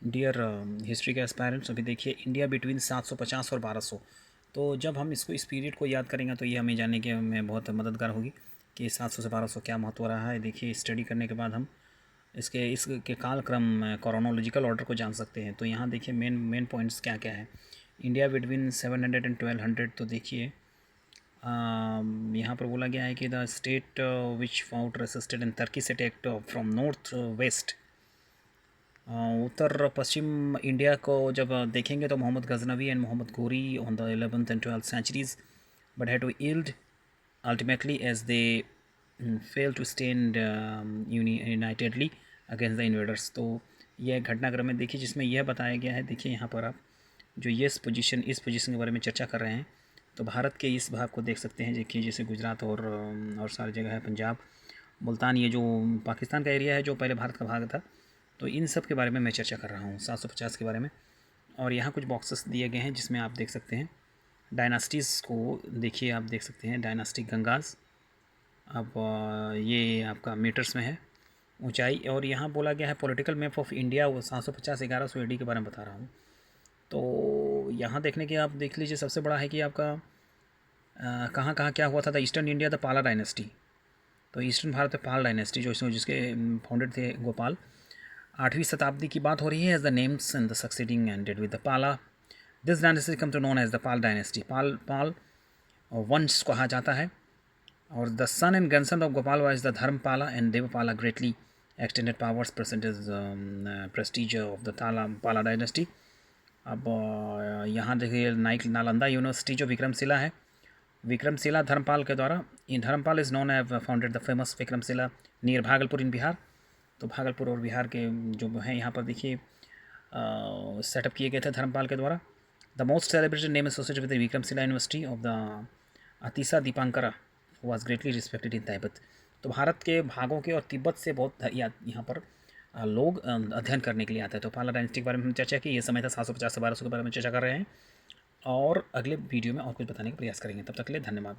Dear history के aspirants, अभी देखिए इंडिया बिटवीन 750 और 1200। तो जब हम इस पीरियड को याद करेंगे तो ये हमें जानने के में बहुत मददगार होगी कि 700 से 1200 क्या महत्व रहा है। देखिए स्टडी करने के बाद हम इसके कालक्रम क्रोनोलॉजिकल ऑर्डर को जान सकते हैं। तो यहाँ देखिए मेन पॉइंट्स क्या क्या है। इंडिया बिटवीन 700 एंड 1200, तो देखिए यहाँ पर बोला गया है कि the state which fought resisted in Turkish attack from north west. Uttar Paschim India को जब देखेंगे तो Mohammad Ghaznavi and Mohammad Ghori on the 11th and 12th centuries, but had to yield ultimately as they failed to stand unitedly against the invaders। तो यह घटनाक्रम में देखिए जिसमें यह बताया गया है। देखिए यहाँ पर आप जो इस पोजीशन के बारे में चर्चा कर रहे हैं, तो भारत के इस भाग को देख सकते हैं। देखिए जैसे गुजरात और सारी जगह है, पंजाब, मुल्तान, ये जो पाकिस्तान का एरिया है जो पहले भारत का भाग था। तो इन सब के बारे में मैं चर्चा कर रहा हूँ, 750 के बारे में। और यहाँ कुछ बॉक्सेस दिए गए हैं जिसमें आप देख सकते हैं डायनास्टीज़ को। देखिए आप देख सकते हैं डायनास्टिक गंगास। अब ये आपका मीटर्स में है ऊंचाई। और यहाँ बोला गया है पॉलिटिकल मैप ऑफ इंडिया, वो 750 1100 AD के बारे में बता रहा हूँ। तो यहाँ देखने के आप देख लीजिए, सबसे बड़ा है कि आपका कहाँ कहाँ क्या हुआ था। The eastern India the Pala dynasty. तो ईस्टर्न भारत में पाल डायनेस्टी जिसके फाउंडेड थे गोपाल। 8वीं शताब्दी की बात हो रही है। As the names and the succeeding ended with the Pala, this dynasty come to known as the Pal dynasty. Pal वंश कहा जाता है। और the son and grandson of Gopal was the Dharmapala and Devapala greatly extended powers prestige of the Pala dynasty. अब यहाँ देखिए Nalanda university जो विक्रमशिला है, विक्रमशिला धर्मपाल के द्वारा। In Dharmapal is known have founded the famous Vikramshila near Bhagalpur in Bihar. तो भागलपुर और बिहार के जो है यहाँ पर देखिए सेटअप किए गए थे धर्मपाल के द्वारा। The most celebrated name associated with the Vikramshila university of the Atisa Dipankara was greatly respected in Tibet. तो भारत के भागों के और तिब्बत से बहुत यहाँ पर लोग अध्ययन करने के लिए आते हैं। तो पाला डायनेस्टी के बारे में हम चर्चा की। ये समय था 750 से 1200 के बारे में चर्चा कर रहे हैं, और अगले वीडियो में और कुछ बताने का प्रयास करेंगे। तब तक के लिए धन्यवाद।